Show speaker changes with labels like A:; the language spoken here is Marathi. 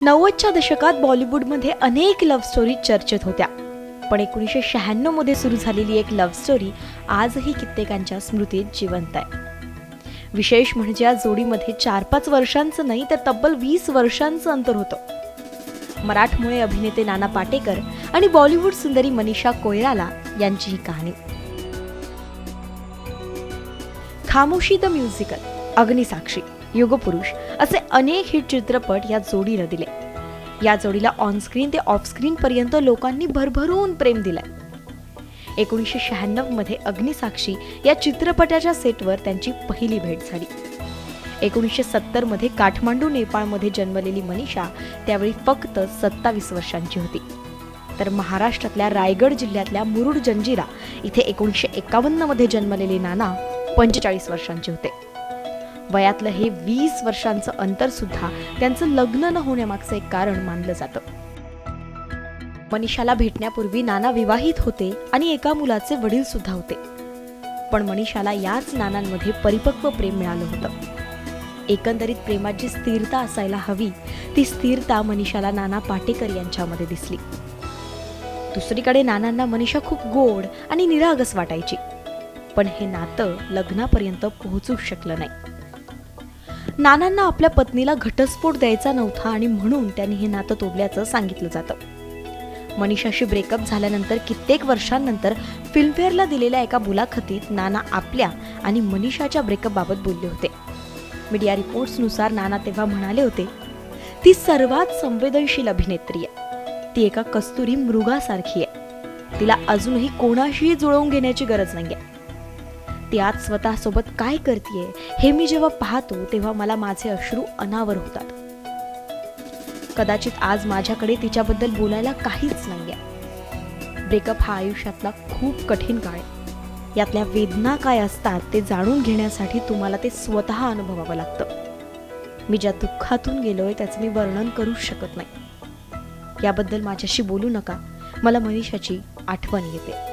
A: 90च्या दशकात बॉलिवूडमध्ये अनेक लव्ह स्टोरी चर्चेत होत्या, पण 1996 मध्ये सुरू झालेली एक लव्ह स्टोरी आजही कित्येकांच्या स्मृतीत जिवंत आहे. विशेष म्हणजे या जोडीमध्ये 4-5 वर्षांचं नाही तर तब्बल 20 वर्षांचं अंतर होतं. मराठमोळे अभिनेते नाना पाटेकर आणि बॉलिवूड सुंदरी मनीषा कोइराला यांची ही कहाणी. खामोशी द म्युझिकल, अग्निसाक्षी, युगपुरुष असे अनेक हिट चित्रपट या जोडीला दिले. या जोडीला ऑनस्क्रीन ते ऑफस्क्रीन पर्यंत लोकांनी भरभरून प्रेम दिलंय. 1996 मध्ये अग्निसाक्षी या चित्रपटाच्या सेटवर त्यांची पहिली भेट झाली. 1970 मध्ये काठमांडू, नेपाळमध्ये जन्मलेली मनीषा त्यावेळी फक्त 27 वर्षांची होती. तर महाराष्ट्रातल्या रायगड जिल्ह्यातल्या मुरुड जंजिरा इथे 1951 मध्ये जन्मलेले नाना 45 वर्षांचे होते. वयातलं हे 20 वर्षांचं अंतर सुद्धा त्यांचं लग्न न होण्यामागचं एक कारण मानलं जातं. मनीषाला भेटण्यापूर्वी नाना विवाहित होते आणि एका मुलाचे वडील सुद्धा होते. पण मनीषाला याच नानांमध्ये परिपक्व प्रेम मिळालं होतं. एकंदरीत प्रेमात जी स्थिरता असायला हवी ती स्थिरता मनीषाला नाना पाटेकर यांच्यामध्ये दिसली. दुसरीकडे नानांना मनीषा खूप गोड आणि निरागस वाटायची, पण हे नातं लग्नापर्यंत पोहोचूच शकलं नाही. नानांना आपल्या पत्नीला घटस्फोट द्यायचा नव्हता आणि म्हणून त्यांनी हे नातं तोडल्याचं सांगितलं जातं. मनीषाशी ब्रेकअप झाल्यानंतर कित्येक वर्षांनंतर फिल्मफेअरला दिलेल्या एका मुलाखतीत नाना आपल्या आणि मनीषाच्या ब्रेकअप बाबत बोलले होते. मीडिया रिपोर्ट्सनुसार नाना तेव्हा म्हणाले होते, ती सर्वात संवेदनशील अभिनेत्री आहे. ती एका कस्तुरी मृगासारखी आहे. तिला अजूनही कोणाशीही जुळवून घेण्याची गरज नाहीये. ती आज स्वतःसोबत काय करतेय हे मी जेव्हा पाहतो तेव्हा मला माझे अश्रू अनावर होतात. कदाचित आज माझ्याकडे तिच्याबद्दल बोलायला काहीच नाहीये. ब्रेकअप हा आयुष्यातला खूप कठीण काळ आहे. यातल्या वेदना काय असतात ते जाणून घेण्यासाठी तुम्हाला ते स्वतः अनुभवावं लागतं. मी ज्या दुःखातून गेलोय त्याचं मी वर्णन करूच शकत नाही. याबद्दल माझ्याशी बोलू नका, मला मनीषाची आठवण येते.